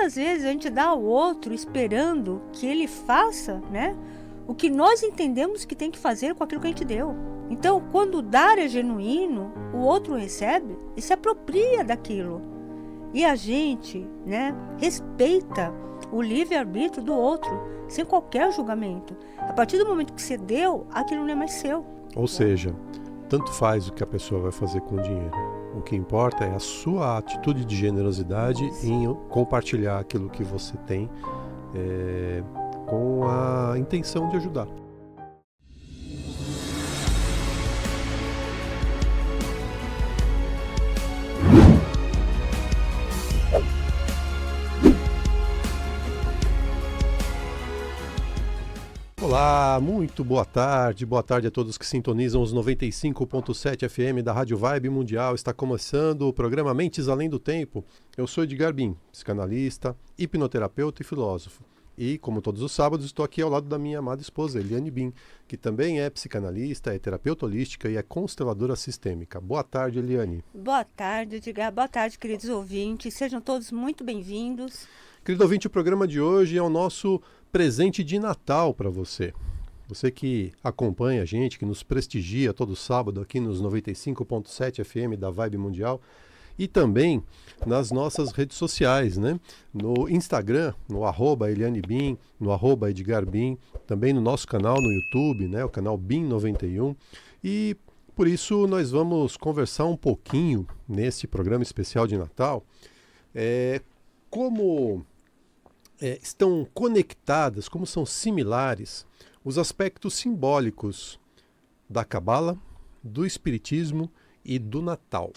muitas vezes a gente dá ao outro esperando que ele faça, né, o que nós entendemos que tem que fazer com aquilo que a gente deu. Então, quando o dar é genuíno, o outro recebe e se apropria daquilo. E a gente, né, respeita o livre-arbítrio do outro, sem qualquer julgamento. A partir do momento que você deu, aquilo não é mais seu. Ou seja, tanto faz o que a pessoa vai fazer com o dinheiro. O que importa é a sua atitude de generosidade em compartilhar aquilo que você tem com a intenção de ajudar. Olá, muito boa tarde a todos que sintonizam os 95.7 FM da Rádio Vibe Mundial. Está começando o programa Mentes Além do Tempo. Eu sou Edgar Bin, psicanalista, hipnoterapeuta e filósofo. E, como todos os sábados, estou aqui ao lado da minha amada esposa, Eliane Bin, que também é psicanalista, é terapeuta holística e é consteladora sistêmica. Boa tarde, Eliane. Boa tarde, Edgar. Boa tarde, queridos ouvintes. Sejam todos muito bem-vindos. Querido ouvinte, o programa de hoje é o nosso presente de Natal para você. Você que acompanha a gente, que nos prestigia todo sábado aqui nos 95.7 FM da Vibe Mundial e também nas nossas redes sociais, né? No Instagram, no @ElianeBin, no @EdgarBin, também no nosso canal no YouTube, né? O canal BIM91. E por isso nós vamos conversar um pouquinho nesse programa especial de Natal, como estão conectadas, como são similares os aspectos simbólicos da Cabala, do Espiritismo e do Natal.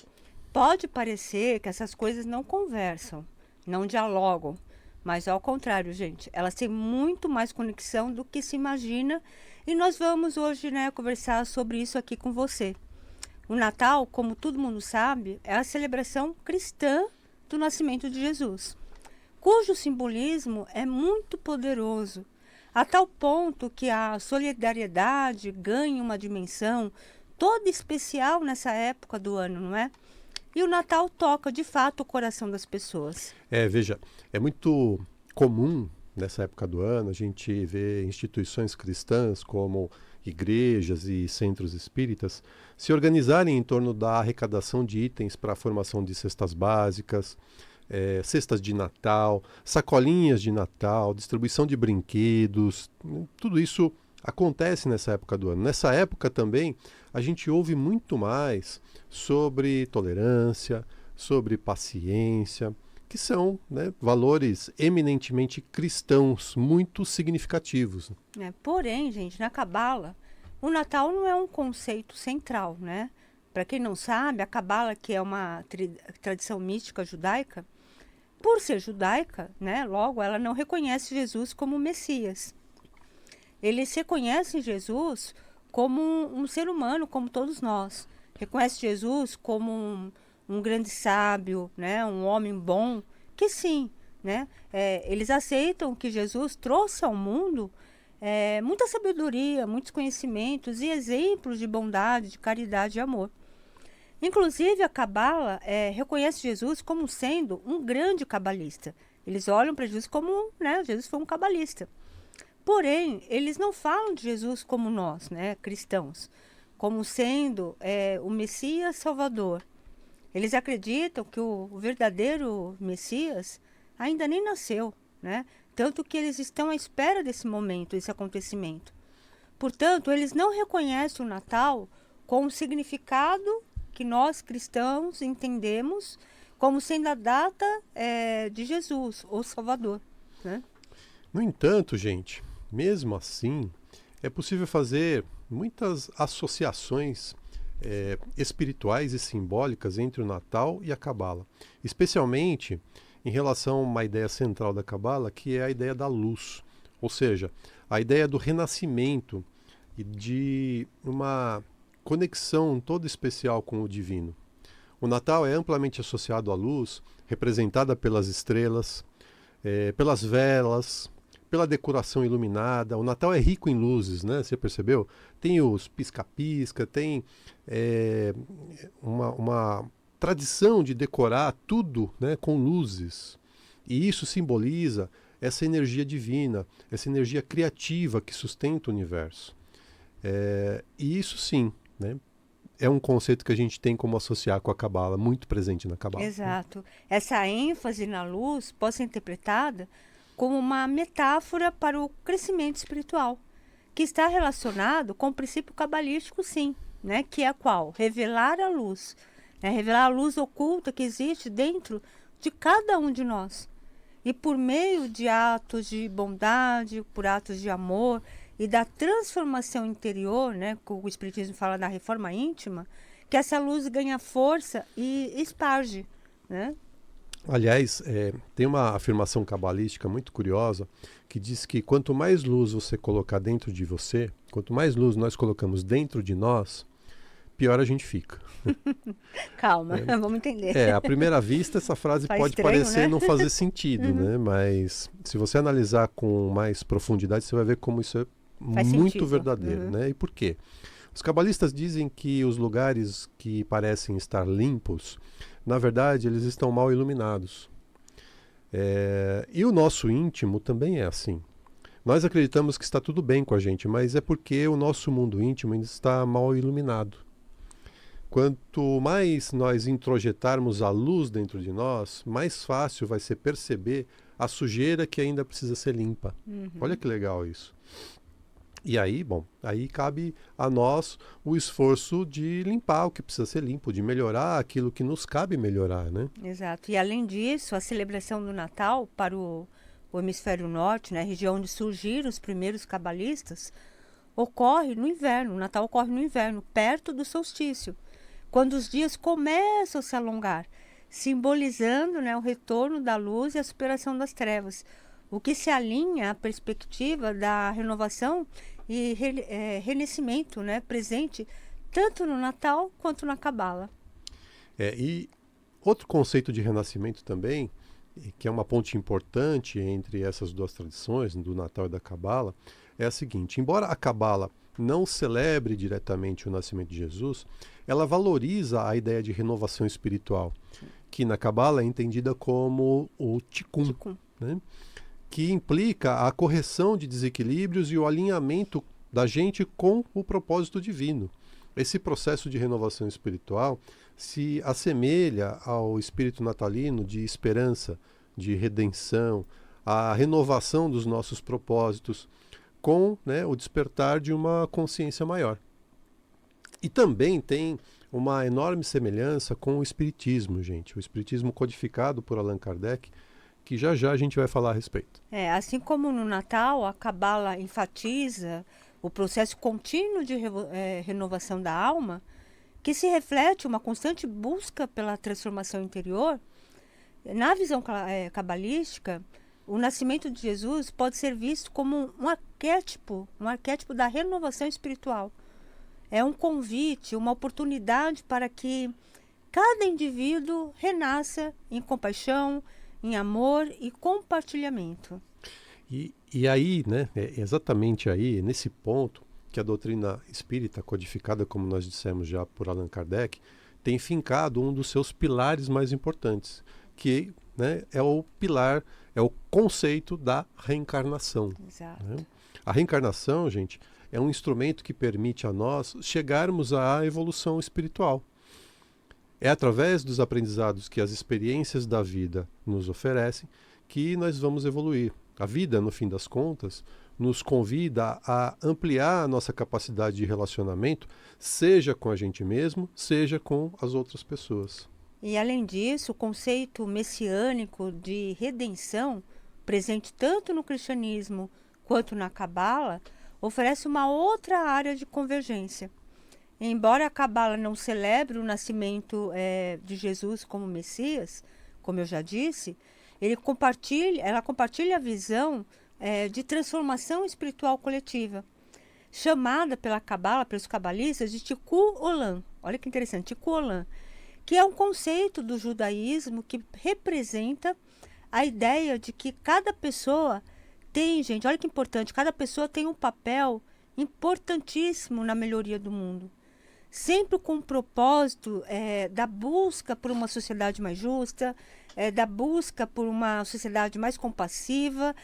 Pode parecer que essas coisas não conversam, não dialogam, mas ao contrário, gente, elas têm muito mais conexão do que se imagina e nós vamos hoje, né, conversar sobre isso aqui com você. O Natal, como todo mundo sabe, é a celebração cristã do nascimento de Jesus, cujo simbolismo é muito poderoso, a tal ponto que a solidariedade ganha uma dimensão toda especial nessa época do ano, não é? E o Natal toca, de fato, o coração das pessoas. Veja, é muito comum nessa época do ano a gente ver instituições cristãs como igrejas e centros espíritas se organizarem em torno da arrecadação de itens para a formação de cestas básicas, cestas de Natal, sacolinhas de Natal, distribuição de brinquedos. Tudo isso acontece nessa época do ano. Nessa época também a gente ouve muito mais sobre tolerância, sobre paciência, que são, né, valores eminentemente cristãos, muito significativos. Porém, gente, na Cabala, o Natal não é um conceito central, né? Para quem não sabe, a Cabala, que é uma tradição mística judaica, por ser judaica, né, logo ela não reconhece Jesus como Messias. Eles reconhecem Jesus como um ser humano, como todos nós. Reconhece Jesus como um grande sábio, né, um homem bom, que sim, né, eles aceitam que Jesus trouxe ao mundo muita sabedoria, muitos conhecimentos e exemplos de bondade, de caridade e amor. Inclusive, a Cabala reconhece Jesus como sendo um grande cabalista. Eles olham para Jesus como, né, Jesus foi um cabalista. Porém, eles não falam de Jesus como nós, né, cristãos, como sendo o Messias Salvador. Eles acreditam que o verdadeiro Messias ainda nem nasceu, né? Tanto que eles estão à espera desse momento, desse acontecimento. Portanto, eles não reconhecem o Natal com o significado que nós cristãos entendemos como sendo a data de Jesus, ou Salvador, né? No entanto, gente, mesmo assim, é possível fazer muitas associações espirituais e simbólicas entre o Natal e a Cabala, especialmente em relação a uma ideia central da Cabala, que é a ideia da luz, ou seja, a ideia do renascimento e de uma conexão toda especial com o divino. O Natal é amplamente associado à luz, representada pelas estrelas, pelas velas, pela decoração iluminada. O Natal é rico em luzes, né? Você percebeu? Tem os pisca-pisca, tem uma tradição de decorar tudo, né, com luzes. E isso simboliza essa energia divina, essa energia criativa que sustenta o universo. E isso sim, né, é um conceito que a gente tem como associar com a Cabala, muito presente na Cabala. Exato. Essa ênfase na luz pode ser interpretada como uma metáfora para o crescimento espiritual, que está relacionado com o princípio cabalístico, sim, né? Que é qual? Revelar a luz, né? Revelar a luz oculta que existe dentro de cada um de nós. E por meio de atos de bondade, por atos de amor e da transformação interior, né? Que o Espiritismo fala da reforma íntima, que essa luz ganha força e esparge, né? Aliás, tem uma afirmação cabalística muito curiosa que diz que quanto mais luz você colocar dentro de você, quanto mais luz nós colocamos dentro de nós, pior a gente fica. Calma, vamos entender. À primeira vista, essa frase Faz pode estranho, parecer né? não fazer sentido, né? Mas se você analisar com mais profundidade, você vai ver como isso é Faz muito sentido. verdadeiro, né? E por quê? Os cabalistas dizem que os lugares que parecem estar limpos, na verdade, eles estão mal iluminados. E o nosso íntimo também é assim. Nós acreditamos que está tudo bem com a gente, mas é porque o nosso mundo íntimo ainda está mal iluminado. Quanto mais nós introjetarmos a luz dentro de nós, mais fácil vai ser perceber a sujeira que ainda precisa ser limpa. Olha que legal isso. E aí, bom, aí cabe a nós o esforço de limpar o que precisa ser limpo, de melhorar aquilo que nos cabe melhorar, né? Exato. E além disso, a celebração do Natal para o hemisfério norte, né, a região onde surgiram os primeiros cabalistas, ocorre no inverno. O Natal ocorre no inverno, perto do solstício, quando os dias começam a se alongar, simbolizando, né, o retorno da luz e a superação das trevas, o que se alinha à perspectiva da renovação e renascimento, né, presente tanto no Natal quanto na Cabala. E outro conceito de renascimento também, que é uma ponte importante entre essas duas tradições, do Natal e da Cabala, é a seguinte: embora a Cabala não celebre diretamente o nascimento de Jesus, ela valoriza a ideia de renovação espiritual, que na Cabala é entendida como o Tikkun, né? Que implica a correção de desequilíbrios e o alinhamento da gente com o propósito divino. Esse processo de renovação espiritual se assemelha ao espírito natalino de esperança, de redenção, a renovação dos nossos propósitos, com, né, o despertar de uma consciência maior. E também tem uma enorme semelhança com o Espiritismo, gente. O Espiritismo codificado por Allan Kardec, que já já a gente vai falar a respeito. Assim como no Natal, a Cabala enfatiza o processo contínuo de renovação da alma, que se reflete uma constante busca pela transformação interior. Na visão cabalística, o nascimento de Jesus pode ser visto como um arquétipo da renovação espiritual. É um convite, uma oportunidade para que cada indivíduo renasça em compaixão, em amor e compartilhamento. E aí, né, é exatamente aí, nesse ponto, que a doutrina espírita, codificada, como nós dissemos já por Allan Kardec, tem fincado um dos seus pilares mais importantes, que, né, é o pilar, é o conceito da reencarnação. Exato. Né? A reencarnação, gente, é um instrumento que permite a nós chegarmos à evolução espiritual. É através dos aprendizados que as experiências da vida nos oferecem que nós vamos evoluir. A vida, no fim das contas, nos convida a ampliar a nossa capacidade de relacionamento, seja com a gente mesmo, seja com as outras pessoas. E além disso, o conceito messiânico de redenção, presente tanto no cristianismo quanto na Cabala, oferece uma outra área de convergência. Embora a Cabala não celebre o nascimento de Jesus como Messias, como eu já disse, ela compartilha a visão de transformação espiritual coletiva, chamada pela Cabala, pelos cabalistas, de Tikkun Olam. Olha que interessante, Tikkun Olam, que é um conceito do judaísmo que representa a ideia de que cada pessoa tem, gente, olha que importante, cada pessoa tem um papel importantíssimo na melhoria do mundo. sempre com o propósito da busca por uma sociedade mais justa, da busca por uma sociedade mais compassiva,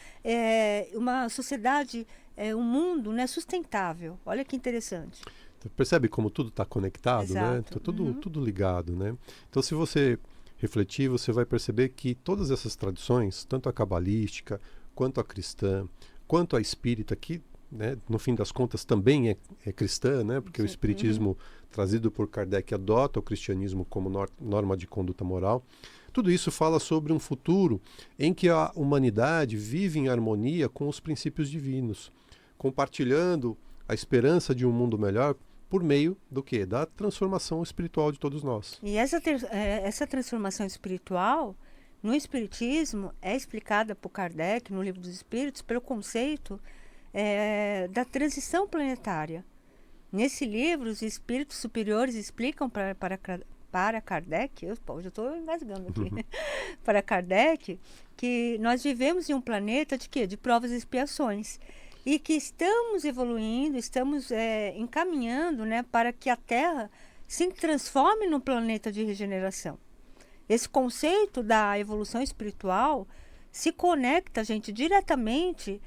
uma sociedade, um mundo, né, sustentável. Olha que interessante. Então, percebe como tudo está conectado, né? Exato. Está tudo ligado, né? Então, se você refletir, você vai perceber que todas essas tradições, tanto a cabalística, quanto a cristã, quanto a espírita, que, né, no fim das contas também é cristã, né? Porque o espiritismo trazido por Kardec adota o cristianismo como norma de conduta moral. Tudo isso fala sobre um futuro em que a humanidade vive em harmonia com os princípios divinos, compartilhando a esperança de um mundo melhor por meio do quê? Da transformação espiritual de todos nós. E essa transformação espiritual, no Espiritismo, é explicada por Kardec, no Livro dos Espíritos, pelo conceito da transição planetária. Nesse livro, os espíritos superiores explicam para Kardec, eu já estou engasgando aqui, para Kardec, que nós vivemos em um planeta de quê? De provas e expiações. E que estamos evoluindo, estamos encaminhando, né, para que a Terra se transforme num planeta de regeneração. Esse conceito da evolução espiritual se conecta, gente, diretamente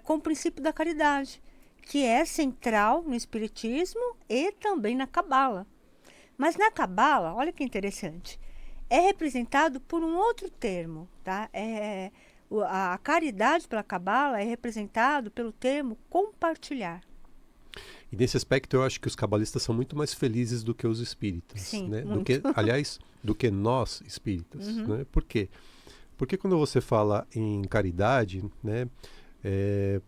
com o princípio da caridade, que é central no Espiritismo e também na Cabala. Mas na Cabala, olha que interessante, é representado por um outro termo, tá? A caridade pela Cabala é representado pelo termo compartilhar. E nesse aspecto eu acho que os cabalistas são muito mais felizes do que os espíritas. Sim, né? muito. Do que nós espíritas. Né? Por quê? Porque quando você fala em caridade, né,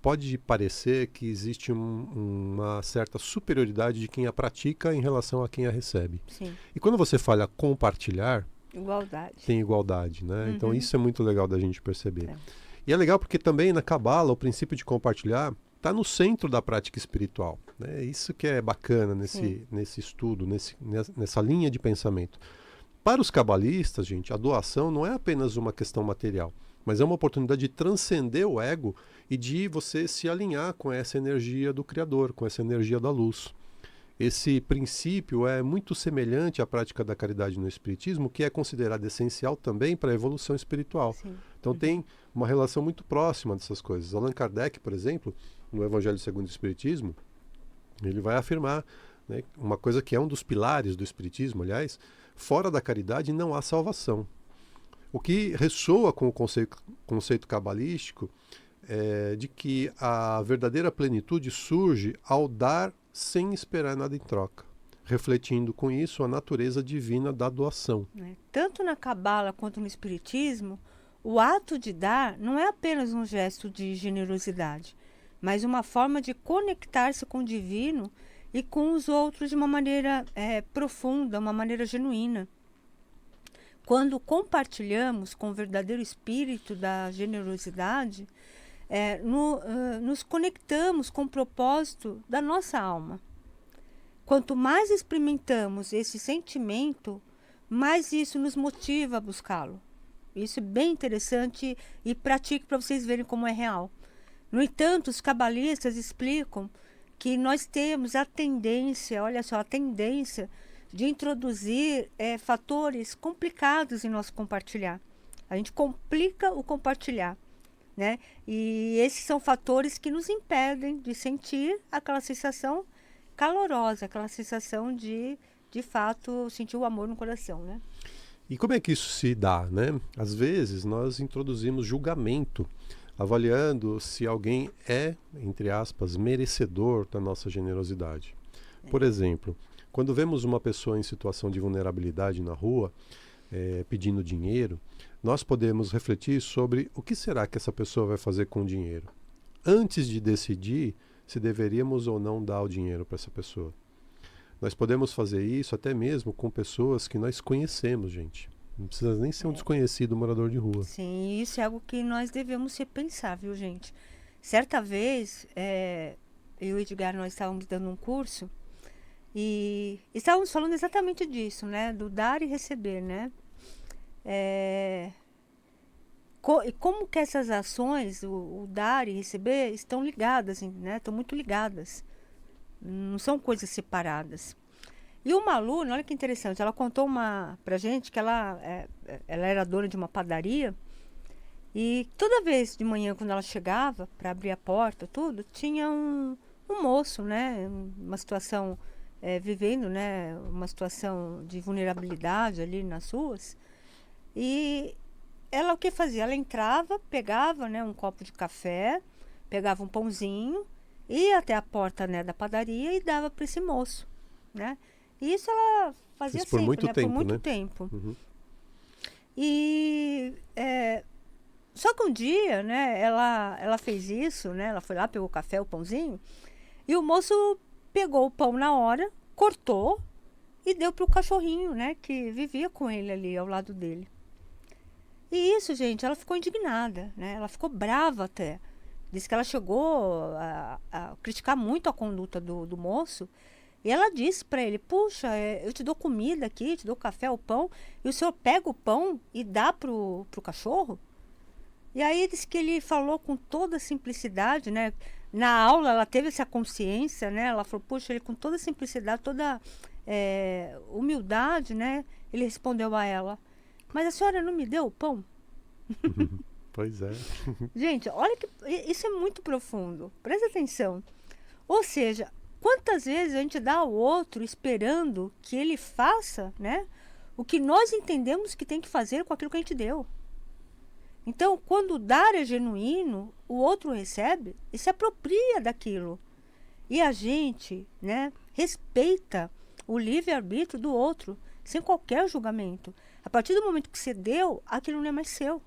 pode parecer que existe uma certa superioridade de quem a pratica em relação a quem a recebe. Sim. E quando você fala compartilhar, Igualdade. tem igualdade, né? Então isso é muito legal da gente perceber. É. E é legal porque também na Cabala o princípio de compartilhar está no centro da prática espiritual. Né? Isso que é bacana nesse estudo, nessa linha de pensamento. Para os cabalistas, gente, a doação não é apenas uma questão material, mas é uma oportunidade de transcender o ego e de você se alinhar com essa energia do Criador, com essa energia da luz. Esse princípio é muito semelhante à prática da caridade no Espiritismo, que é considerada essencial também para a evolução espiritual. Sim. Então tem uma relação muito próxima dessas coisas. Allan Kardec, por exemplo, no Evangelho segundo o Espiritismo, ele vai afirmar, né, uma coisa que é um dos pilares do Espiritismo, aliás: fora da caridade não há salvação. O que ressoa com o conceito cabalístico é de que a verdadeira plenitude surge ao dar sem esperar nada em troca, refletindo com isso a natureza divina da doação. Tanto na Cabala quanto no Espiritismo, o ato de dar não é apenas um gesto de generosidade, mas uma forma de conectar-se com o divino e com os outros de uma maneira profunda, uma maneira genuína. Quando compartilhamos com o verdadeiro espírito da generosidade, nos conectamos com o propósito da nossa alma. Quanto mais experimentamos esse sentimento, mais isso nos motiva a buscá-lo. Isso é bem interessante e pratique para vocês verem como é real. No entanto, os cabalistas explicam que nós temos a tendência, olha só, a tendência de introduzir fatores complicados em nosso compartilhar. A gente complica o compartilhar. Né? E esses são fatores que nos impedem de sentir aquela sensação calorosa, aquela sensação de fato, sentir o amor no coração, né? E como é que isso se dá, né? Às vezes nós introduzimos julgamento, avaliando se alguém é, entre aspas, merecedor da nossa generosidade. Por exemplo, quando vemos uma pessoa em situação de vulnerabilidade na rua, pedindo dinheiro, nós podemos refletir sobre o que será que essa pessoa vai fazer com o dinheiro, antes de decidir se deveríamos ou não dar o dinheiro para essa pessoa. Nós podemos fazer isso até mesmo com pessoas que nós conhecemos, gente. Não precisa nem ser um desconhecido morador de rua. Sim, isso é algo que nós devemos repensar, viu, gente? Certa vez, eu e o Edgar, nós estávamos dando um curso e estávamos falando exatamente disso, né? Do dar e receber, né? E como que essas ações, o dar e receber, estão ligadas, né? Estão muito ligadas. Não são coisas separadas. E uma aluna, olha que interessante, ela contou pra gente que ela era dona de uma padaria e toda vez de manhã, quando ela chegava para abrir a porta, tudo, tinha um moço, né? Uma situação, vivendo, né? Uma situação de vulnerabilidade ali nas ruas. E ela o que fazia? Ela entrava, pegava, né, um copo de café, pegava um pãozinho, ia até a porta, né, da padaria e dava para esse moço, né? E isso ela fazia Isso por sempre, muito né? Por tempo, muito né? tempo. Uhum. E só que um dia, né, ela fez isso, né? Ela foi lá, pegou o café, o pãozinho, e o moço pegou o pão na hora, cortou e deu para o cachorrinho, né, que vivia com ele ali ao lado dele. E isso, gente, ela ficou indignada, né? Ela ficou brava até. Disse que ela chegou a criticar muito a conduta do moço. E ela disse para ele: puxa, eu te dou comida aqui, te dou café, o pão, e o senhor pega o pão e dá pro cachorro? E aí disse que ele falou com toda simplicidade, né? Na aula ela teve essa consciência, né? Ela falou: puxa, ele com toda simplicidade, toda humildade, né? Ele respondeu a ela: mas a senhora não me deu o pão? Pois é. Gente, olha que isso é muito profundo. Presta atenção. Ou seja, quantas vezes a gente dá ao outro esperando que ele faça, né, o que nós entendemos que tem que fazer com aquilo que a gente deu. Então, quando o dar é genuíno, o outro recebe e se apropria daquilo. E a gente, né, respeita o livre-arbítrio do outro, sem qualquer julgamento. A partir do momento que você deu, aquilo não é mais seu.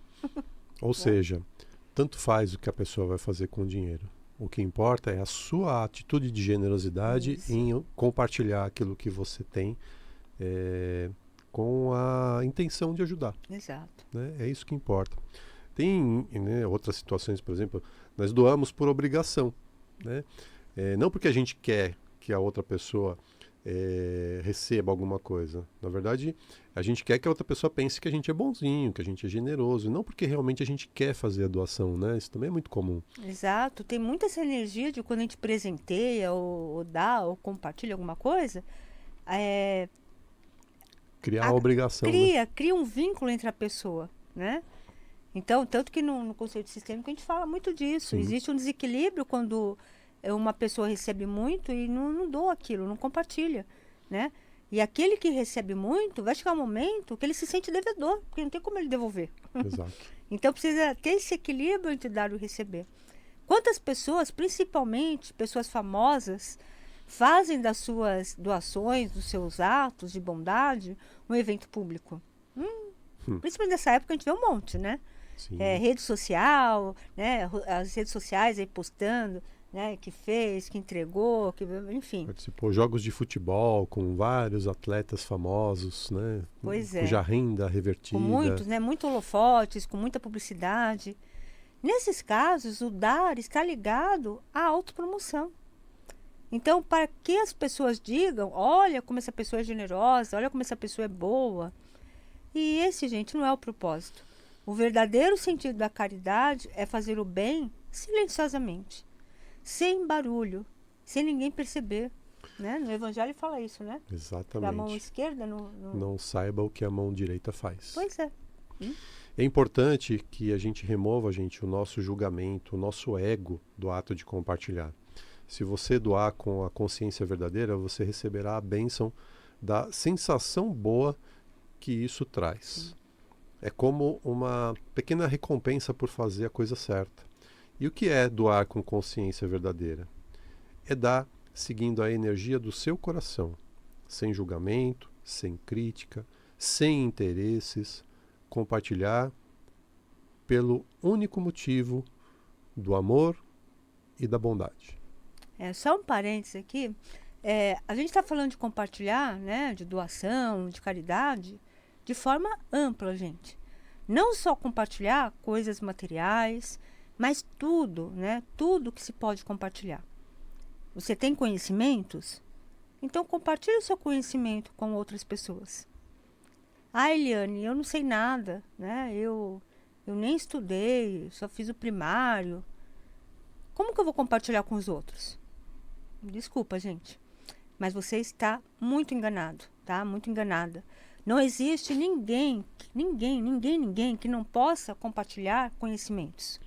Ou seja, tanto faz o que a pessoa vai fazer com o dinheiro. O que importa é a sua atitude de generosidade Isso. em compartilhar aquilo que você tem com a intenção de ajudar. Exato. Né? É isso que importa. Tem, né, outras situações, por exemplo, nós doamos por obrigação. Né? Não porque a gente quer que a outra pessoa receba alguma coisa. Na verdade, a gente quer que a outra pessoa pense que a gente é bonzinho, que a gente é generoso, não porque realmente a gente quer fazer a doação, né? Isso também é muito comum. Exato. Tem muita essa energia de quando a gente presenteia, ou dá, ou compartilha alguma coisa, Criar a obrigação, né? cria um vínculo entre a pessoa, né? Então, tanto que no conceito sistêmico a gente fala muito disso. Sim. Existe um desequilíbrio quando uma pessoa recebe muito e não doa aquilo, não compartilha, né? E aquele que recebe muito, vai chegar um momento que ele se sente devedor, porque não tem como ele devolver. Exato. Então, precisa ter esse equilíbrio entre dar e receber. Quantas pessoas, principalmente pessoas famosas, fazem das suas doações, dos seus atos de bondade, um evento público? Principalmente nessa época a gente vê um monte, né? Sim. Rede social, né? As redes sociais aí postando, né? Que fez, que entregou, que, enfim. Participou jogos de futebol com vários atletas famosos, né? Pois é. Cuja renda revertida. Com muitos, né? Muito holofotes, com muita publicidade. Nesses casos, o dar está ligado à autopromoção. Então, para que as pessoas digam: olha como essa pessoa é generosa, olha como essa pessoa é boa. E esse, gente, não é o propósito. O verdadeiro sentido da caridade é fazer o bem silenciosamente, sem barulho, sem ninguém perceber. Né? No Evangelho fala isso, né? Exatamente. Da mão esquerda não saiba o que a mão direita faz. Pois é. É importante que a gente remova, gente, o nosso julgamento, o nosso ego do ato de compartilhar. Se você doar com a consciência verdadeira, você receberá a bênção da sensação boa que isso traz. Sim. É como uma pequena recompensa por fazer a coisa certa. E o que é doar com consciência verdadeira? É dar seguindo a energia do seu coração, sem julgamento, sem crítica, sem interesses, compartilhar pelo único motivo do amor e da bondade. Só um parênteses aqui. A gente está falando de compartilhar, né, de doação, de caridade, de forma ampla, gente. Não só compartilhar coisas materiais, mas tudo, né? Tudo que se pode compartilhar. Você tem conhecimentos? Então compartilhe o seu conhecimento com outras pessoas. Ah, Eliane, eu não sei nada, né? Eu nem estudei, só fiz o primário. Como que eu vou compartilhar com os outros? Desculpa, gente. mas você está muito enganado, tá? Muito enganada. Não existe ninguém que não possa compartilhar conhecimentos.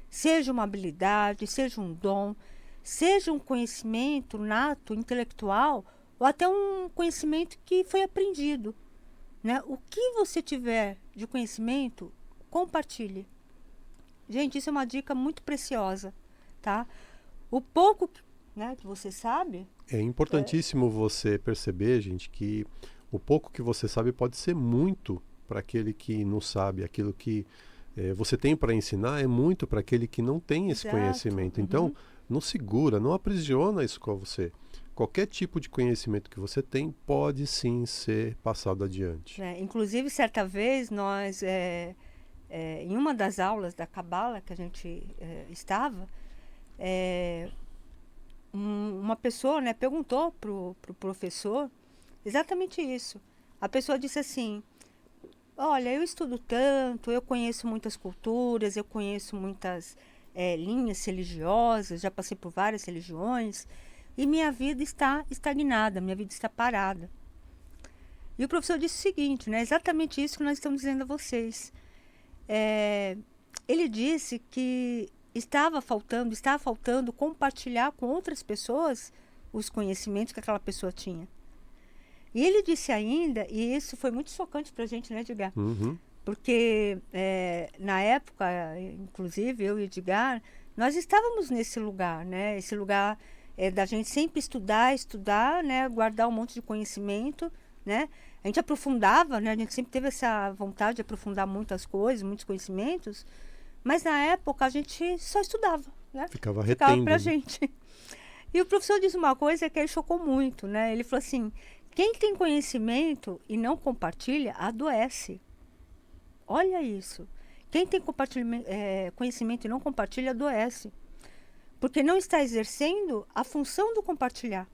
Seja uma habilidade, seja um dom, seja um conhecimento nato, intelectual, ou até um conhecimento que foi aprendido, né? O que você tiver de conhecimento, compartilhe. Gente, isso é uma dica muito preciosa, tá? O pouco, né, que você sabe... É importantíssimo você perceber, gente, que o pouco que você sabe pode ser muito para aquele que não sabe. Aquilo que você tem para ensinar é muito para aquele que não tem esse conhecimento. Então, não segura, não aprisiona isso com você. Qualquer tipo de conhecimento que você tem pode sim ser passado adiante. Inclusive, certa vez, nós, em uma das aulas da Cabala que a gente estava, uma pessoa, né, perguntou para o professor exatamente isso. A pessoa disse assim: olha, eu estudo tanto, eu conheço muitas culturas, eu conheço muitas linhas religiosas, já passei por várias religiões, e minha vida está estagnada, minha vida está parada. E o professor disse o seguinte, né, exatamente isso que nós estamos dizendo a vocês. Ele disse que estava faltando compartilhar com outras pessoas os conhecimentos que aquela pessoa tinha. E ele disse ainda, e isso foi muito chocante para a gente, né, Edgar? Porque na época, inclusive, eu e Edgar, nós estávamos nesse lugar, né? Esse lugar da gente sempre estudar, né? Guardar um monte de conhecimento, né? A gente aprofundava, né? A gente sempre teve essa vontade de aprofundar muitas coisas, muitos conhecimentos, mas na época a gente só estudava, né? Ficava retendo. Pra gente. E o professor disse uma coisa que ele chocou muito, né? Ele falou assim: quem tem conhecimento e não compartilha, adoece. Olha isso. Quem tem conhecimento e não compartilha, adoece. Porque não está exercendo a função do compartilhar.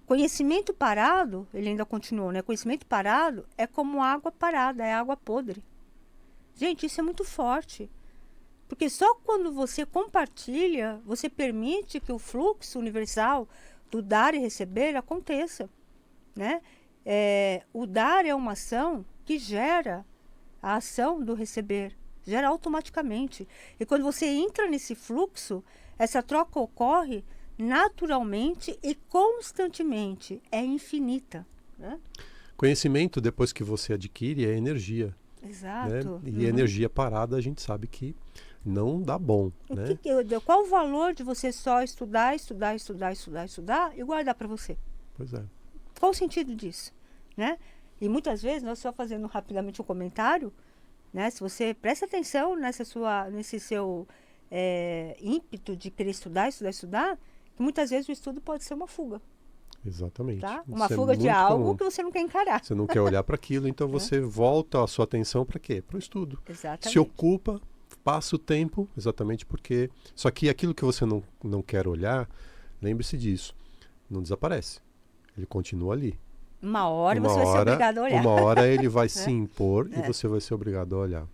Conhecimento parado, ele ainda continuou, né? Conhecimento parado é como água parada, é água podre. Gente, isso é muito forte. Porque só quando você compartilha, você permite que o fluxo universal do dar e receber aconteça, né? O dar é uma ação que gera a ação do receber, gera automaticamente. E quando você entra nesse fluxo, essa troca ocorre naturalmente e constantemente, é infinita, né? Conhecimento, depois que você adquire, é energia. Exato. Né? E energia parada, a gente sabe que não dá bom. Né? Qual o valor de você só estudar e guardar para você? Pois é. Qual o sentido disso? Né? E muitas vezes, nós só fazendo rapidamente um comentário, né? Se você presta atenção nesse seu ímpeto de querer estudar, que muitas vezes o estudo pode ser uma fuga. Exatamente. Tá? Uma fuga de algo comum. Que você não quer encarar. Você não quer olhar para aquilo, então você volta a sua atenção para quê? Para o estudo. Exatamente. Se ocupa, passa o tempo, exatamente porque... Só que aquilo que você não quer olhar, lembre-se disso, não desaparece. Ele continua ali. Uma hora você vai ser obrigado a olhar. Uma hora ele vai se impor e você vai ser obrigado a olhar.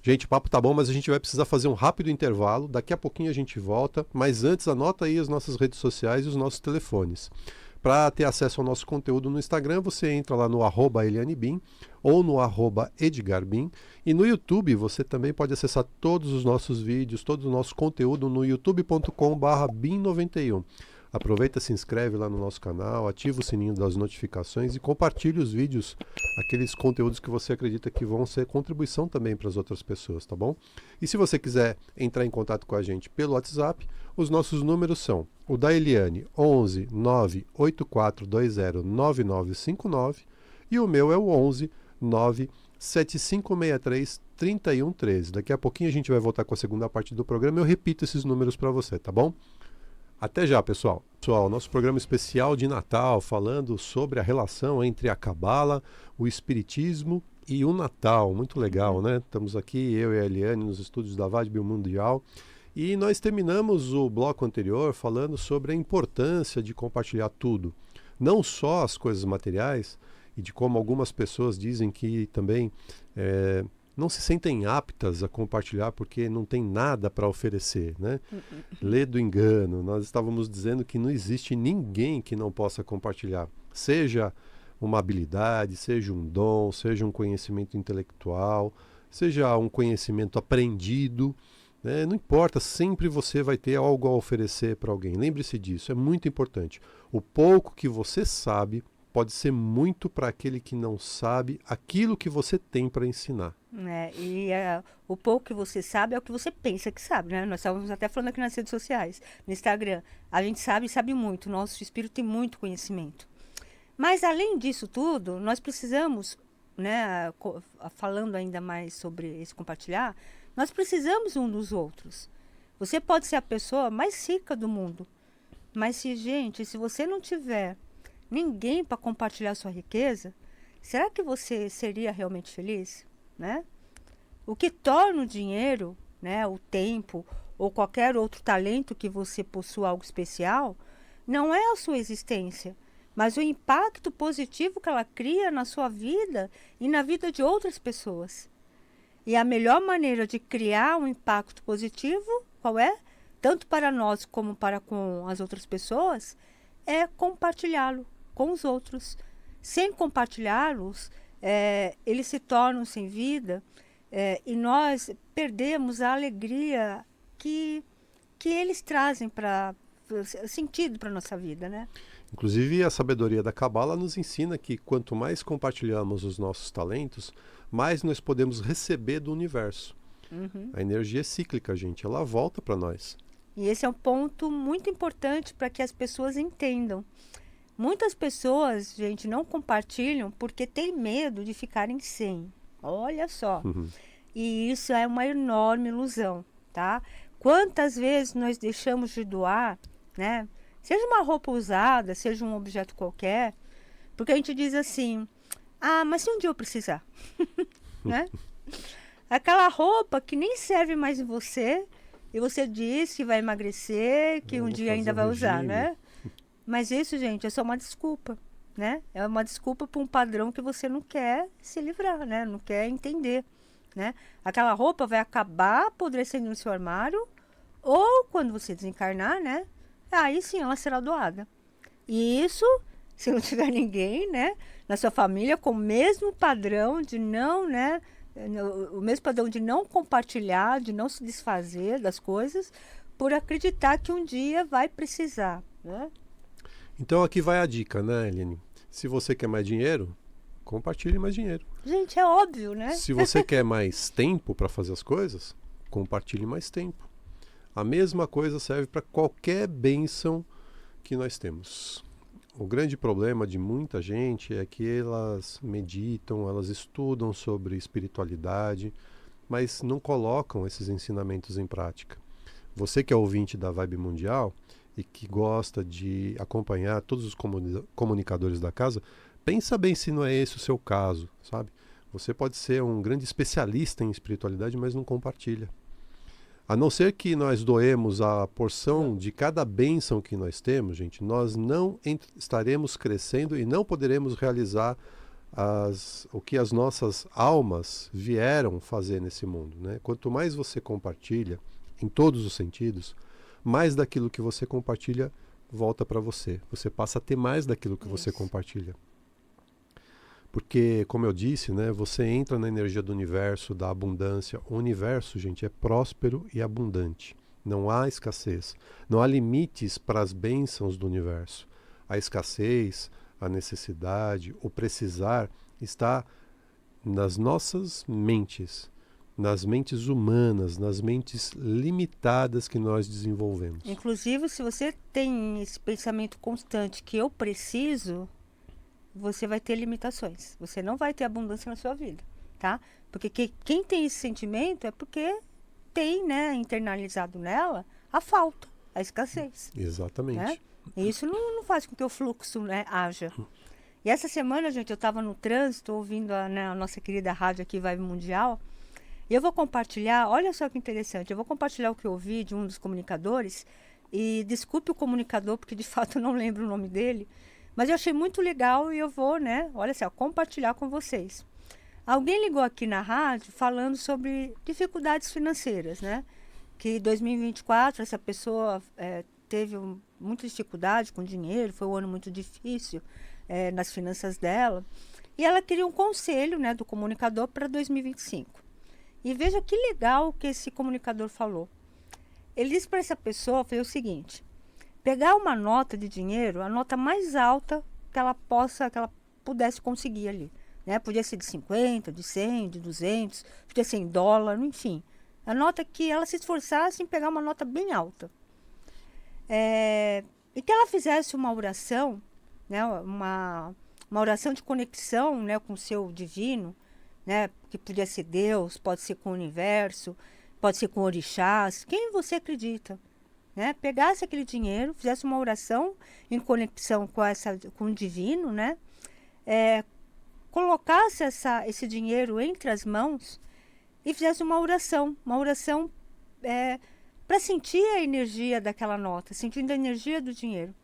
Gente, o papo tá bom, mas a gente vai precisar fazer um rápido intervalo. Daqui a pouquinho a gente volta, mas antes anota aí as nossas redes sociais e os nossos telefones. Para ter acesso ao nosso conteúdo no Instagram, você entra lá no @ElianeBim ou no @EdgarBim. E no YouTube você também pode acessar todos os nossos vídeos, todo o nosso conteúdo no youtube.com/Bim91. Aproveita, se inscreve lá no nosso canal, ativa o sininho das notificações e compartilhe os vídeos, aqueles conteúdos que você acredita que vão ser contribuição também para as outras pessoas, tá bom? E se você quiser entrar em contato com a gente pelo WhatsApp, os nossos números são o da Eliane, 11 98420 9959, e o meu é o 11 97563 3113. Daqui a pouquinho a gente vai voltar com a segunda parte do programa. Eu repito esses números para você, tá bom? Até já, pessoal. Pessoal, nosso programa especial de Natal, falando sobre a relação entre a Cabala, o Espiritismo e o Natal. Muito legal, né? Estamos aqui, eu e a Eliane, nos estúdios da VAD Biomundial. E nós terminamos o bloco anterior falando sobre a importância de compartilhar tudo. Não só as coisas materiais, e de como algumas pessoas dizem que também não se sentem aptas a compartilhar porque não tem nada para oferecer, né? Lê do engano. Nós estávamos dizendo que não existe ninguém que não possa compartilhar, seja uma habilidade, seja um dom, seja um conhecimento intelectual, seja um conhecimento aprendido, né? Não importa, sempre você vai ter algo a oferecer para alguém. Lembre-se disso, é muito importante. O pouco que você sabe pode ser muito para aquele que não sabe aquilo que você tem para ensinar. O pouco que você sabe é o que você pensa que sabe, né? Nós estávamos até falando aqui nas redes sociais, no Instagram. A gente sabe muito, nosso espírito tem muito conhecimento. Mas, além disso tudo, nós precisamos, né, falando ainda mais sobre esse compartilhar, nós precisamos um dos outros. Você pode ser a pessoa mais rica do mundo, mas se você não tiver ninguém para compartilhar sua riqueza, será que você seria realmente feliz, né? O que torna o dinheiro, né, o tempo ou qualquer outro talento que você possua algo especial, não é a sua existência, mas o impacto positivo que ela cria na sua vida e na vida de outras pessoas. E a melhor maneira de criar um impacto positivo, qual é? Tanto para nós como para com as outras pessoas, é compartilhá-lo com os outros. Sem compartilhá-los, eles se tornam sem vida, e nós perdemos a alegria que eles trazem para sentido para a nossa vida, né? Inclusive, a sabedoria da Cabala nos ensina que quanto mais compartilhamos os nossos talentos, mais nós podemos receber do universo. A energia é cíclica, gente, ela volta para nós. E esse é um ponto muito importante para que as pessoas entendam. Muitas pessoas, gente, não compartilham porque tem medo de ficarem sem. Olha só. E isso é uma enorme ilusão, tá? Quantas vezes nós deixamos de doar, né? Seja uma roupa usada, seja um objeto qualquer, porque a gente diz assim, mas se um dia eu precisar, né? Aquela roupa que nem serve mais em você, e você diz que vai emagrecer, que um dia ainda vai usar, né? Mas isso, gente, é só uma desculpa, né? É uma desculpa para um padrão que você não quer se livrar, né? Não quer entender, né? Aquela roupa vai acabar apodrecendo no seu armário, ou quando você desencarnar, né? Aí sim ela será doada. E isso, se não tiver ninguém, né? Na sua família, com o mesmo padrão de não, né? O mesmo padrão de não compartilhar, de não se desfazer das coisas, por acreditar que um dia vai precisar, né? Então aqui vai a dica, né, Eline? Se você quer mais dinheiro, compartilhe mais dinheiro. Gente, é óbvio, né? Se você quer mais tempo para fazer as coisas, compartilhe mais tempo. A mesma coisa serve para qualquer bênção que nós temos. O grande problema de muita gente é que elas meditam, elas estudam sobre espiritualidade, mas não colocam esses ensinamentos em prática. Você que é ouvinte da Vibe Mundial e que gosta de acompanhar todos os comunicadores da casa, pensa bem se não é esse o seu caso, sabe? Você pode ser um grande especialista em espiritualidade, mas não compartilha. A não ser que nós doemos a porção de cada bênção que nós temos, gente, nós não estaremos crescendo e não poderemos realizar o que as nossas almas vieram fazer nesse mundo, né? Quanto mais você compartilha, em todos os sentidos, mais daquilo que você compartilha volta para você. Você passa a ter mais daquilo que você compartilha. Porque, como eu disse, né, você entra na energia do universo, da abundância. O universo, gente, é próspero e abundante. Não há escassez. Não há limites para as bênçãos do universo. A escassez, a necessidade, o precisar está nas nossas mentes, nas mentes humanas, nas mentes limitadas que nós desenvolvemos. Inclusive, se você tem esse pensamento constante que eu preciso, você vai ter limitações. Você não vai ter abundância na sua vida, tá? Porque quem tem esse sentimento é porque tem, né, internalizado nela a falta, a escassez. Exatamente. Né? E isso não faz com que o fluxo, né, haja. E essa semana, gente, eu estava no trânsito ouvindo a nossa querida rádio aqui, Vibe Mundial, e eu vou compartilhar, olha só que interessante, eu vou compartilhar o que eu ouvi de um dos comunicadores, e desculpe o comunicador, porque de fato eu não lembro o nome dele, mas eu achei muito legal e eu vou, né, olha só, compartilhar com vocês. Alguém ligou aqui na rádio falando sobre dificuldades financeiras, né? Que 2024 essa pessoa teve muita dificuldade com dinheiro, foi um ano muito difícil nas finanças dela. E ela queria um conselho, né, do comunicador para 2025. E veja que legal que esse comunicador falou. Ele disse para essa pessoa foi o seguinte: pegar uma nota de dinheiro, a nota mais alta que ela pudesse conseguir ali, né? Podia ser de 50, de 100, de 200, podia ser em dólar, enfim. A nota que ela se esforçasse em pegar uma nota bem alta. E que ela fizesse uma oração, né? Uma oração de conexão, né, com o seu divino, né? Que podia ser Deus, pode ser com o universo, pode ser com orixás, quem você acredita. Né? Pegasse aquele dinheiro, fizesse uma oração em conexão com o divino, né? Colocasse esse dinheiro entre as mãos e fizesse uma oração para sentir a energia daquela nota, sentindo a energia do dinheiro.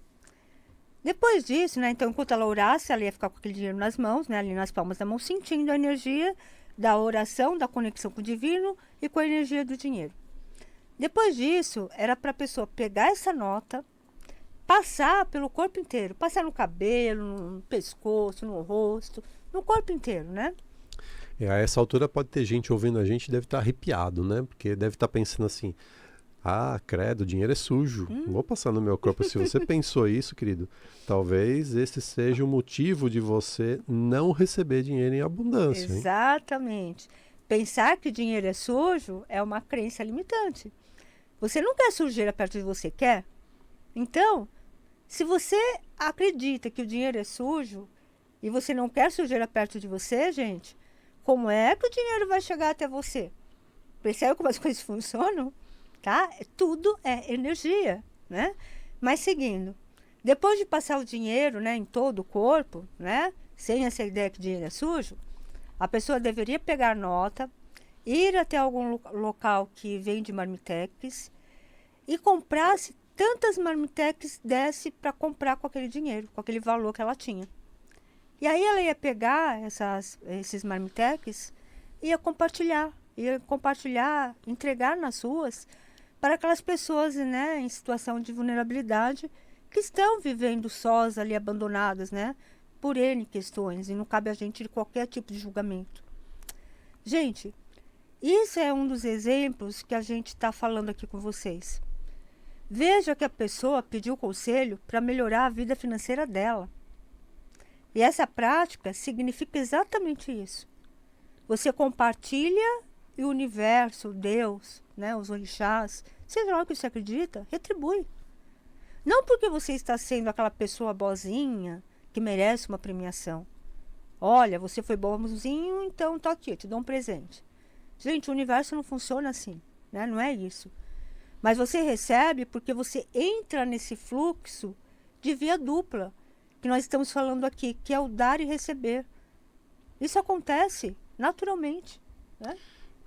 Depois disso, né? Então, enquanto ela orasse, ela ia ficar com aquele dinheiro nas mãos, né? Ali nas palmas da mão, sentindo a energia da oração, da conexão com o divino e com a energia do dinheiro. Depois disso, era para a pessoa pegar essa nota, passar pelo corpo inteiro, passar no cabelo, no pescoço, no rosto, no corpo inteiro, né? A essa altura pode ter gente ouvindo a gente e deve estar arrepiado, né? Porque deve estar pensando assim, credo, o dinheiro é sujo, não vou passar no meu corpo. Se você pensou isso, querido, talvez esse seja o motivo de você não receber dinheiro em abundância. Exatamente. Hein? Pensar que o dinheiro é sujo é uma crença limitante. Você não quer sujeira perto de você, quer? Então, se você acredita que o dinheiro é sujo e você não quer sujeira perto de você, gente, como é que o dinheiro vai chegar até você? Percebe como as coisas funcionam? Tá? Tudo é energia, né? Mas seguindo, depois de passar o dinheiro, né, em todo o corpo, né, sem essa ideia que o dinheiro é sujo, a pessoa deveria pegar nota, ir até algum local que vende marmitex e comprasse tantas marmitex desse para comprar com aquele dinheiro, com aquele valor que ela tinha. E aí ela ia pegar esses marmitex e ia compartilhar, entregar nas ruas para aquelas pessoas, né, em situação de vulnerabilidade que estão vivendo sós ali, abandonadas, né, por N questões, e não cabe a gente de qualquer tipo de julgamento. Gente, isso é um dos exemplos que a gente está falando aqui com vocês. Veja que a pessoa pediu conselho para melhorar a vida financeira dela. E essa prática significa exatamente isso. Você compartilha e o universo, Deus, né, os orixás, seja lá o que você acredita, retribui. Não porque você está sendo aquela pessoa boazinha que merece uma premiação. Olha, você foi bonzinho, então tá aqui, eu te dou um presente. Gente, o universo não funciona assim, né? Não é isso. Mas você recebe porque você entra nesse fluxo de via dupla que nós estamos falando aqui, que é o dar e receber. Isso acontece naturalmente, né?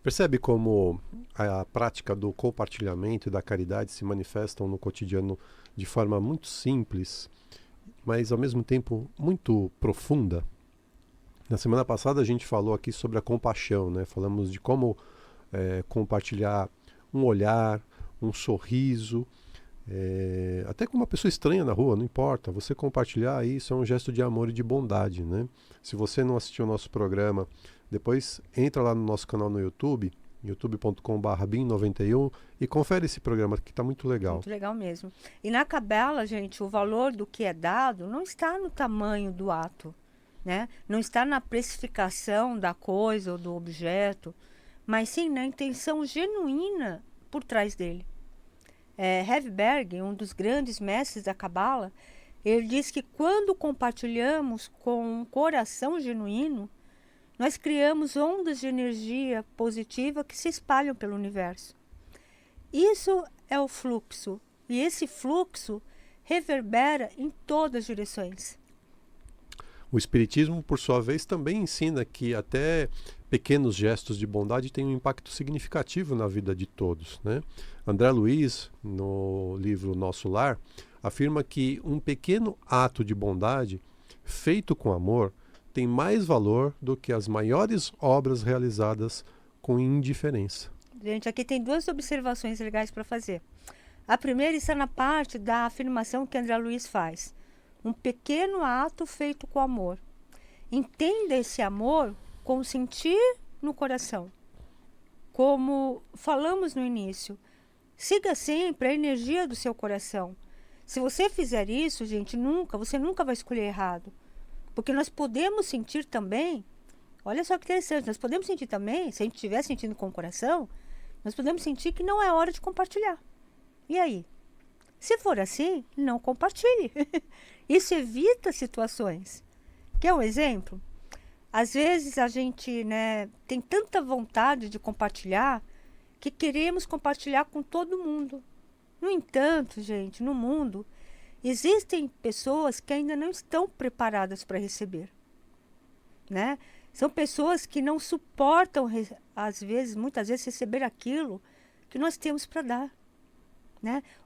Percebe como a prática do compartilhamento e da caridade se manifestam no cotidiano de forma muito simples, mas ao mesmo tempo muito profunda? Na semana passada a gente falou aqui sobre a compaixão, né? Falamos de como compartilhar um olhar, um sorriso, até com uma pessoa estranha na rua, não importa. Você compartilhar isso é um gesto de amor e de bondade, né? Se você não assistiu o nosso programa, depois entra lá no nosso canal no YouTube, youtube.com/bim91 e confere esse programa que está muito legal. Muito legal mesmo. E na Cabala, gente, o valor do que é dado não está no tamanho do ato, né? Não está na precificação da coisa ou do objeto, mas sim na intenção genuína por trás dele. Hevberg, um dos grandes mestres da Cabala, ele diz que quando compartilhamos com um coração genuíno, nós criamos ondas de energia positiva que se espalham pelo universo. Isso é o fluxo, e esse fluxo reverbera em todas as direções. O Espiritismo, por sua vez, também ensina que até pequenos gestos de bondade têm um impacto significativo na vida de todos, né? André Luiz, no livro Nosso Lar, afirma que um pequeno ato de bondade, feito com amor, tem mais valor do que as maiores obras realizadas com indiferença. Gente, aqui tem duas observações legais para fazer. A primeira está na parte da afirmação que André Luiz faz. Um pequeno ato feito com amor. Entenda esse amor com sentir no coração. Como falamos no início, siga sempre a energia do seu coração. Se você fizer isso, gente, você nunca vai escolher errado. Porque nós podemos sentir também, olha só que interessante, nós podemos sentir também, se a gente estiver sentindo com o coração, nós podemos sentir que não é hora de compartilhar. E aí? Se for assim, não compartilhe. Isso evita situações. Quer um exemplo? Às vezes a gente, tem tanta vontade de compartilhar que queremos compartilhar com todo mundo. No entanto, gente, no mundo, existem pessoas que ainda não estão preparadas para receber. São pessoas que não suportam, muitas vezes, receber aquilo que nós temos para dar.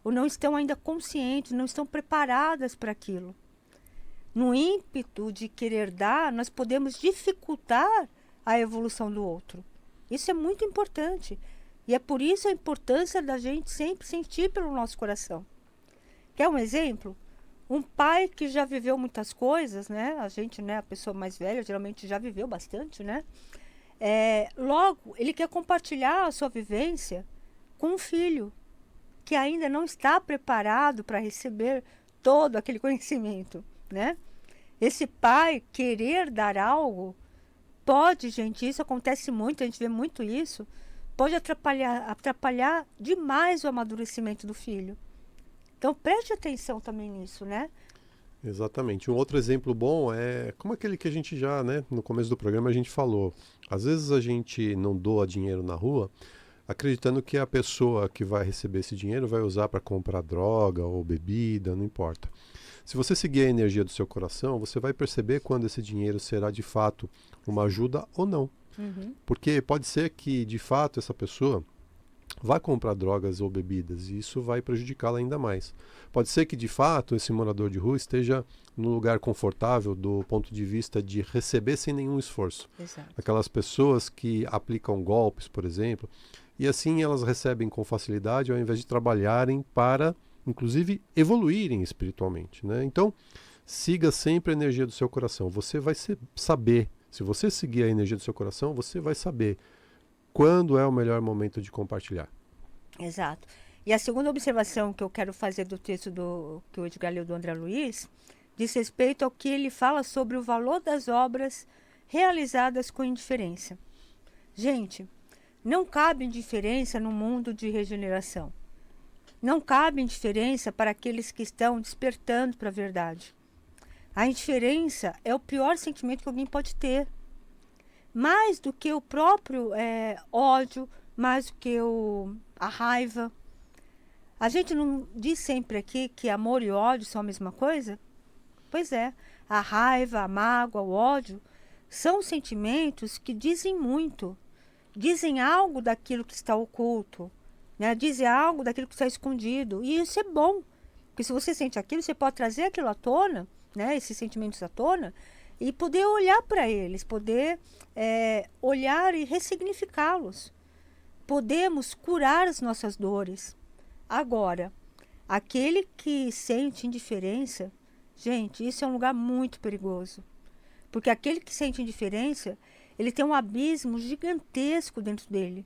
Ou não estão ainda conscientes, não estão preparadas para aquilo. No ímpeto de querer dar, nós podemos dificultar a evolução do outro. Isso é muito importante. E é por isso a importância da gente sempre sentir pelo nosso coração. Quer um exemplo? Um pai que já viveu muitas coisas, a gente, a pessoa mais velha, geralmente já viveu bastante, logo, ele quer compartilhar a sua vivência com um filho que ainda não está preparado para receber todo aquele conhecimento, Esse pai querer dar algo pode, gente, isso acontece muito, a gente vê muito isso, pode atrapalhar demais o amadurecimento do filho. Então, preste atenção também nisso, Exatamente. Um outro exemplo bom é como aquele que a gente já, no começo do programa a gente falou. Às vezes a gente não doa dinheiro na rua, acreditando que a pessoa que vai receber esse dinheiro vai usar para comprar droga ou bebida, não importa. Se você seguir a energia do seu coração, você vai perceber quando esse dinheiro será de fato uma ajuda ou não. Porque pode ser que, de fato, essa pessoa vá comprar drogas ou bebidas e isso vai prejudicá-la ainda mais. Pode ser que, de fato, esse morador de rua esteja num lugar confortável do ponto de vista de receber sem nenhum esforço. Exato. Aquelas pessoas que aplicam golpes, por exemplo, e assim elas recebem com facilidade ao invés de trabalharem para, inclusive, evoluírem espiritualmente. Então, siga sempre a energia do seu coração. Você vai saber, se você seguir a energia do seu coração, você vai saber quando é o melhor momento de compartilhar. Exato. E a segunda observação que eu quero fazer do texto que o Edgar leu do André Luiz diz respeito ao que ele fala sobre o valor das obras realizadas com indiferença. Gente, não cabe indiferença no mundo de regeneração. Não cabe indiferença para aqueles que estão despertando para a verdade. A indiferença é o pior sentimento que alguém pode ter. Mais do que o próprio ódio, mais do que a raiva. A gente não diz sempre aqui que amor e ódio são a mesma coisa? Pois é, a raiva, a mágoa, o ódio são sentimentos que dizem muito. Dizem algo daquilo que está oculto, dizem algo daquilo que está escondido. E isso é bom, porque se você sente aquilo, você pode trazer aquilo à tona, esses sentimentos à tona, e poder olhar para eles, poder olhar e ressignificá-los. Podemos curar as nossas dores. Agora, aquele que sente indiferença, gente, isso é um lugar muito perigoso. Porque aquele que sente indiferença, ele tem um abismo gigantesco dentro dele.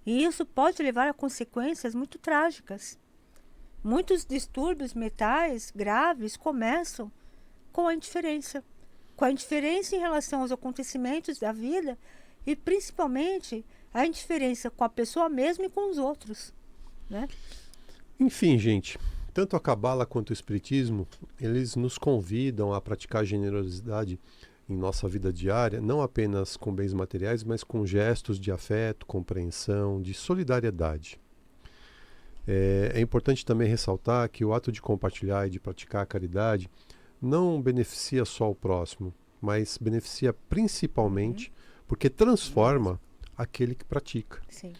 E isso pode levar a consequências muito trágicas. Muitos distúrbios mentais graves começam com a indiferença. Com a indiferença em relação aos acontecimentos da vida e principalmente a indiferença com a pessoa mesma e com os outros. Enfim, gente, tanto a Cabala quanto o Espiritismo, eles nos convidam a praticar generosidade em nossa vida diária, não apenas com bens materiais, mas com gestos de afeto, compreensão, de solidariedade. É importante também ressaltar que o ato de compartilhar e de praticar a caridade não beneficia só o próximo, mas beneficia principalmente porque transforma aquele que pratica. Sim.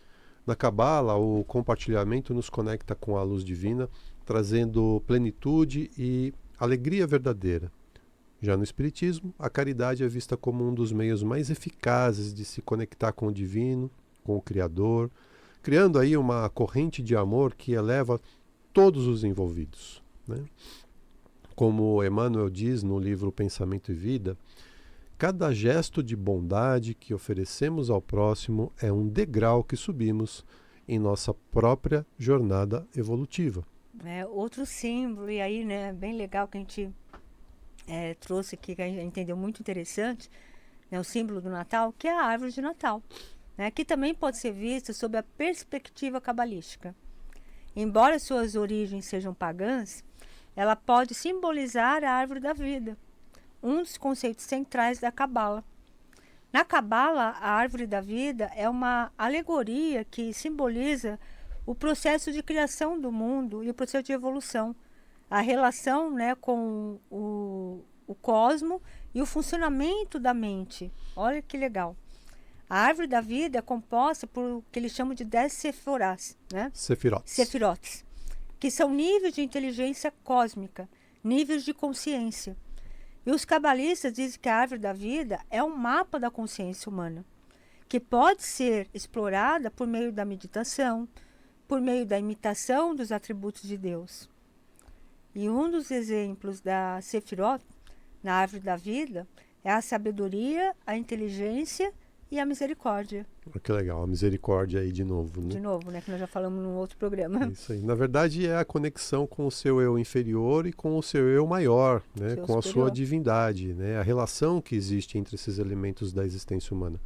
Na Cabala, o compartilhamento nos conecta com a luz divina, trazendo plenitude e alegria verdadeira. Já no Espiritismo, a caridade é vista como um dos meios mais eficazes de se conectar com o divino, com o Criador, criando aí uma corrente de amor que eleva todos os envolvidos, né? Como Emmanuel diz no livro Pensamento e Vida, cada gesto de bondade que oferecemos ao próximo é um degrau que subimos em nossa própria jornada evolutiva. Outro símbolo, e aí, né, bem legal que a gente trouxe aqui, que a gente entendeu muito interessante, né, o símbolo do Natal, que é a árvore de Natal, né, que também pode ser vista sob a perspectiva cabalística. Embora suas origens sejam pagãs, ela pode simbolizar a árvore da vida, um dos conceitos centrais da Cabala. Na Cabala, a árvore da vida é uma alegoria que simboliza o processo de criação do mundo e o processo de evolução, a relação, né, com o cosmo e o funcionamento da mente. Olha que legal. A árvore da vida é composta por o que eles chamam de 10 seforás, né? Sefirotes, que são níveis de inteligência cósmica, níveis de consciência. E os cabalistas dizem que a árvore da vida é um mapa da consciência humana, que pode ser explorada por meio da meditação, por meio da imitação dos atributos de Deus. E um dos exemplos da Sefirot, na árvore da vida, é a sabedoria, a inteligência e a misericórdia. Que legal, a misericórdia aí de novo, né? De novo, né? Que nós já falamos num outro programa. É isso aí. Na verdade, é a conexão com o seu eu inferior e com o seu eu maior, né? Com a sua divindade, né? A relação que existe entre esses elementos da existência humana.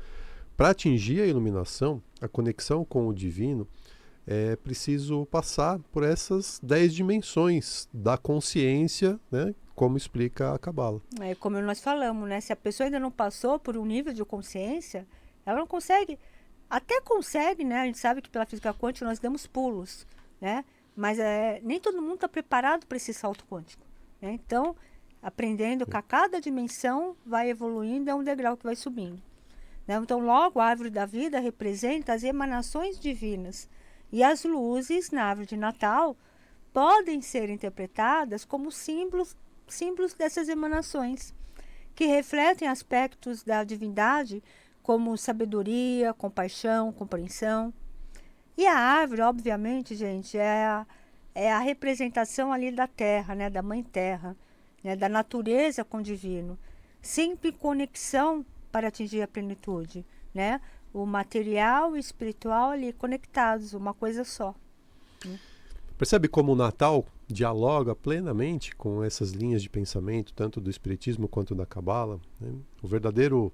Para atingir a iluminação, a conexão com o divino, é preciso passar por essas 10 dimensões da consciência, né? Como explica a Cabala. Como nós falamos, né? Se a pessoa ainda não passou por um nível de consciência, ela não consegue. Até consegue, né? A gente sabe que pela física quântica nós damos pulos, né? Mas nem todo mundo está preparado para esse salto quântico, né? Então, aprendendo que a cada dimensão vai evoluindo, é um degrau que vai subindo, né? Então, logo, a árvore da vida representa as emanações divinas. E as luzes na árvore de Natal podem ser interpretadas como símbolos dessas emanações, que refletem aspectos da divindade, como sabedoria, compaixão, compreensão. E a árvore, obviamente, gente, é a representação ali da terra, né, da mãe terra, né, da natureza com o divino, sempre em conexão para atingir a plenitude, né? O material e o espiritual ali conectados, uma coisa só. Percebe como o Natal dialoga plenamente com essas linhas de pensamento, tanto do Espiritismo quanto da Cabala, né? O verdadeiro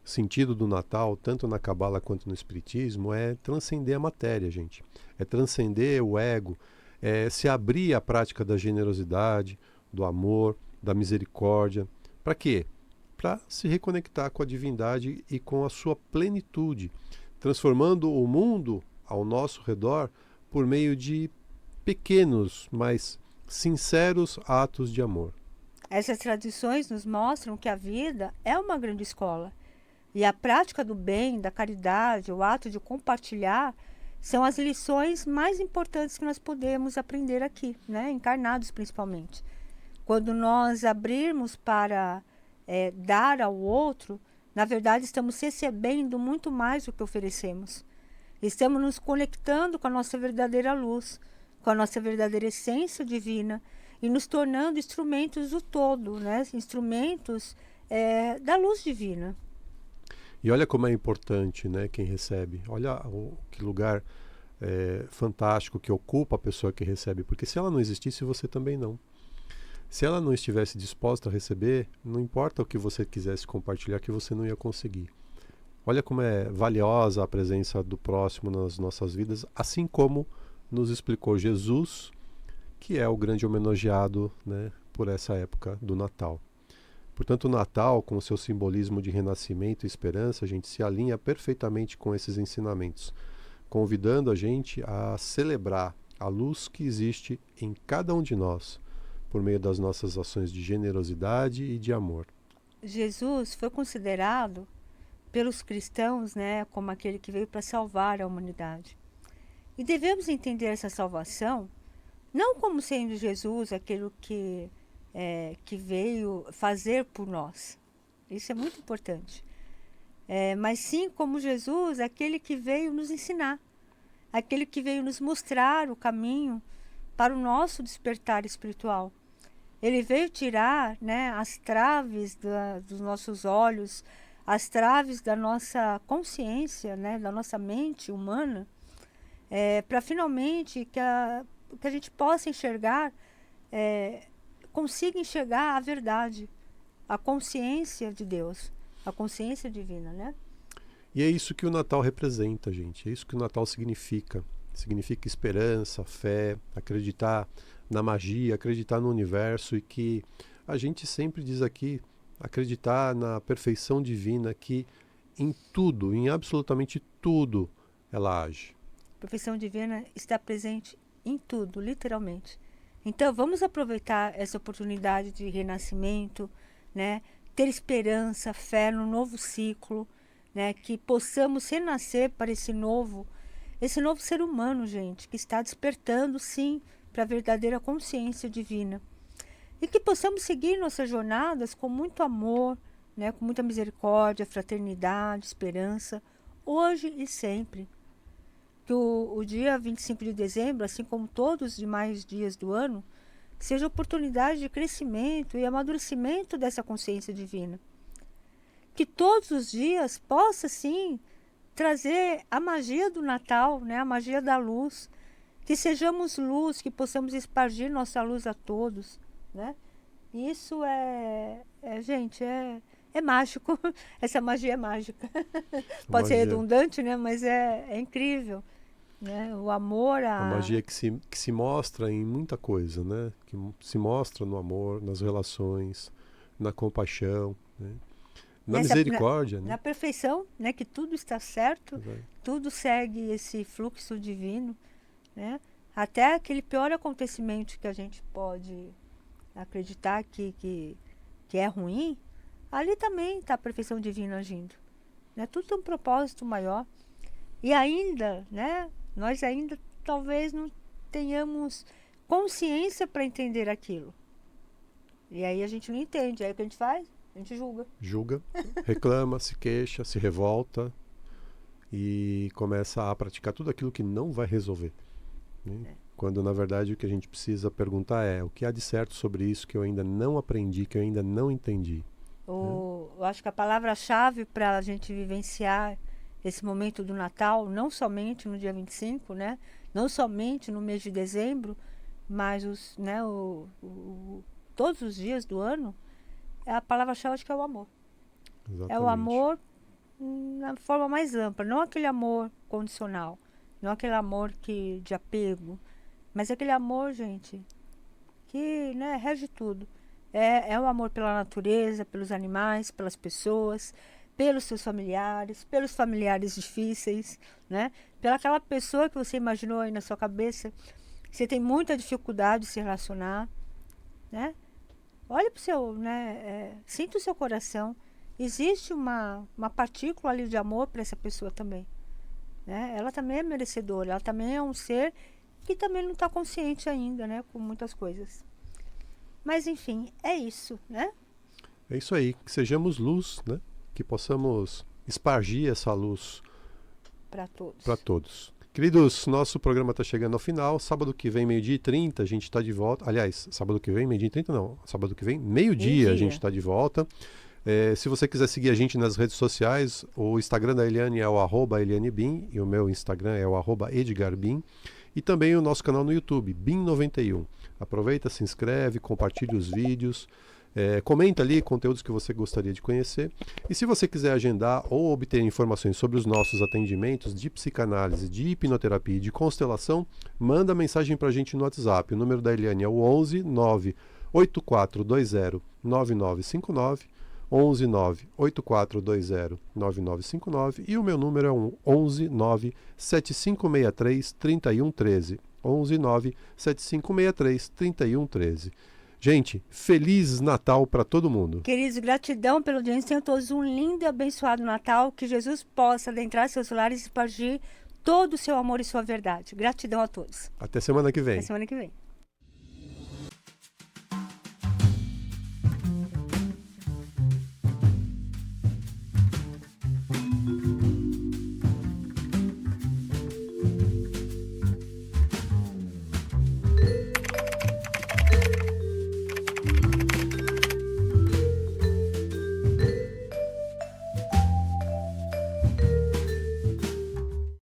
sentido do Natal, tanto na Cabala quanto no Espiritismo, é transcender a matéria, gente. É transcender o ego, é se abrir à prática da generosidade, do amor, da misericórdia. Para quê? Para se reconectar com a divindade e com a sua plenitude, transformando o mundo ao nosso redor por meio de pequenos, mas sinceros atos de amor. Essas tradições nos mostram que a vida é uma grande escola. E a prática do bem, da caridade, o ato de compartilhar, são as lições mais importantes que nós podemos aprender aqui, né? Encarnados principalmente. Quando nós abrirmos para dar ao outro, na verdade estamos recebendo muito mais do que oferecemos. Estamos nos conectando com a nossa verdadeira luz, com a nossa verdadeira essência divina e nos tornando instrumentos do todo, né? Instrumentos da luz divina. E olha como é importante, né, quem recebe. Olha que lugar fantástico que ocupa a pessoa que recebe, porque se ela não existisse, você também não. Se ela não estivesse disposta a receber, não importa o que você quisesse compartilhar, que você não ia conseguir. Olha como é valiosa a presença do próximo nas nossas vidas, assim como nos explicou Jesus, que é o grande homenageado, né, por essa época do Natal. Portanto, o Natal, com o seu simbolismo de renascimento e esperança, a gente se alinha perfeitamente com esses ensinamentos, convidando a gente a celebrar a luz que existe em cada um de nós, por meio das nossas ações de generosidade e de amor. Jesus foi considerado pelos cristãos, né, como aquele que veio para salvar a humanidade. E devemos entender essa salvação não como sendo Jesus aquele que que veio fazer por nós. Isso é muito importante. Mas sim, como Jesus, aquele que veio nos ensinar, aquele que veio nos mostrar o caminho para o nosso despertar espiritual. Ele veio tirar, né, as traves dos nossos olhos, as traves da nossa consciência, né, da nossa mente humana, para finalmente que a gente possa enxergar, consiga enxergar a verdade, a consciência de Deus, a consciência divina, né? E é isso que o Natal representa, gente. É isso que o Natal significa. Significa esperança, fé, acreditar na magia, acreditar no universo, e que a gente sempre diz aqui, acreditar na perfeição divina, que em tudo, em absolutamente tudo, ela age. A perfeição divina está presente em tudo, literalmente. Então vamos aproveitar essa oportunidade de renascimento, né? Ter esperança, fé no novo ciclo, né? Que possamos renascer para esse novo ser humano, gente, que está despertando, sim, para a verdadeira consciência divina. E que possamos seguir nossas jornadas com muito amor, né? Com muita misericórdia, fraternidade, esperança, hoje e sempre. Que o dia 25 de dezembro, assim como todos os demais dias do ano, seja oportunidade de crescimento e amadurecimento dessa consciência divina. Que todos os dias possa, sim, trazer a magia do Natal, né? A magia da luz. Que sejamos luz, que possamos espargir nossa luz a todos, né? Isso gente, é mágico. Essa magia é mágica. Pode ser redundante, né? Mas é incrível. Né? O amor a magia que se mostra em muita coisa, né? Que se mostra no amor, nas relações, na compaixão, né? Na misericórdia, né? Na perfeição, né? Que tudo está certo, tudo segue esse fluxo divino, né? Até aquele pior acontecimento que a gente pode acreditar que é ruim, ali também está a perfeição divina agindo, né? Tudo tem um propósito maior. E ainda, né? Nós ainda talvez não tenhamos consciência para entender aquilo. E aí a gente não entende. Aí o que a gente faz? A gente julga. Julga, reclama, se queixa, se revolta e começa a praticar tudo aquilo que não vai resolver. Né? Quando na verdade o que a gente precisa perguntar é: o que há de certo sobre isso que eu ainda não aprendi, que eu ainda não entendi? Eu acho que a palavra-chave para a gente vivenciar esse momento do Natal, não somente no dia 25, né? Não somente no mês de dezembro, mas todos os dias do ano, a palavra-chave acho que é o amor. Exatamente. É o amor na forma mais ampla, não aquele amor condicional, não aquele amor de apego, mas aquele amor, gente, que, né, rege tudo. É o amor pela natureza, pelos animais, pelas pessoas, pelos seus familiares, pelos familiares difíceis, né? Pela aquela pessoa que você imaginou aí na sua cabeça, que você tem muita dificuldade de se relacionar, né? Olha para o seu, né? Sinta o seu coração. Existe uma partícula ali de amor para essa pessoa também, né? Ela também é merecedora, ela também é um ser que também não está consciente ainda, né? Com muitas coisas. Mas enfim, é isso, né? É isso aí, que sejamos luz, né? Que possamos espargir essa luz para todos. Para todos. Queridos, nosso programa está chegando ao final. Sábado que vem, 12h30, a gente está de volta. Aliás, sábado que vem, 12h30 não. Sábado que vem, meio-dia, a gente está de volta. Se você quiser seguir a gente nas redes sociais, o Instagram da Eliane é o @ElianeBim e o meu Instagram é o @EdgarBim. E também o nosso canal no YouTube, BIM91. Aproveita, se inscreve, compartilha os vídeos. Comenta ali conteúdos que você gostaria de conhecer. E se você quiser agendar ou obter informações sobre os nossos atendimentos de psicanálise, de hipnoterapia e de constelação, manda mensagem para a gente no WhatsApp. O número da Eliane é o 11 98420 9959, 11 98420 9959, e o meu número é 11 97563 3113, 11 97563 3113. Gente, Feliz Natal para todo mundo. Queridos, gratidão pela audiência. Tenham todos um lindo e abençoado Natal. Que Jesus possa adentrar seus lares e espargir todo o seu amor e sua verdade. Gratidão a todos. Até semana que vem. Até semana que vem.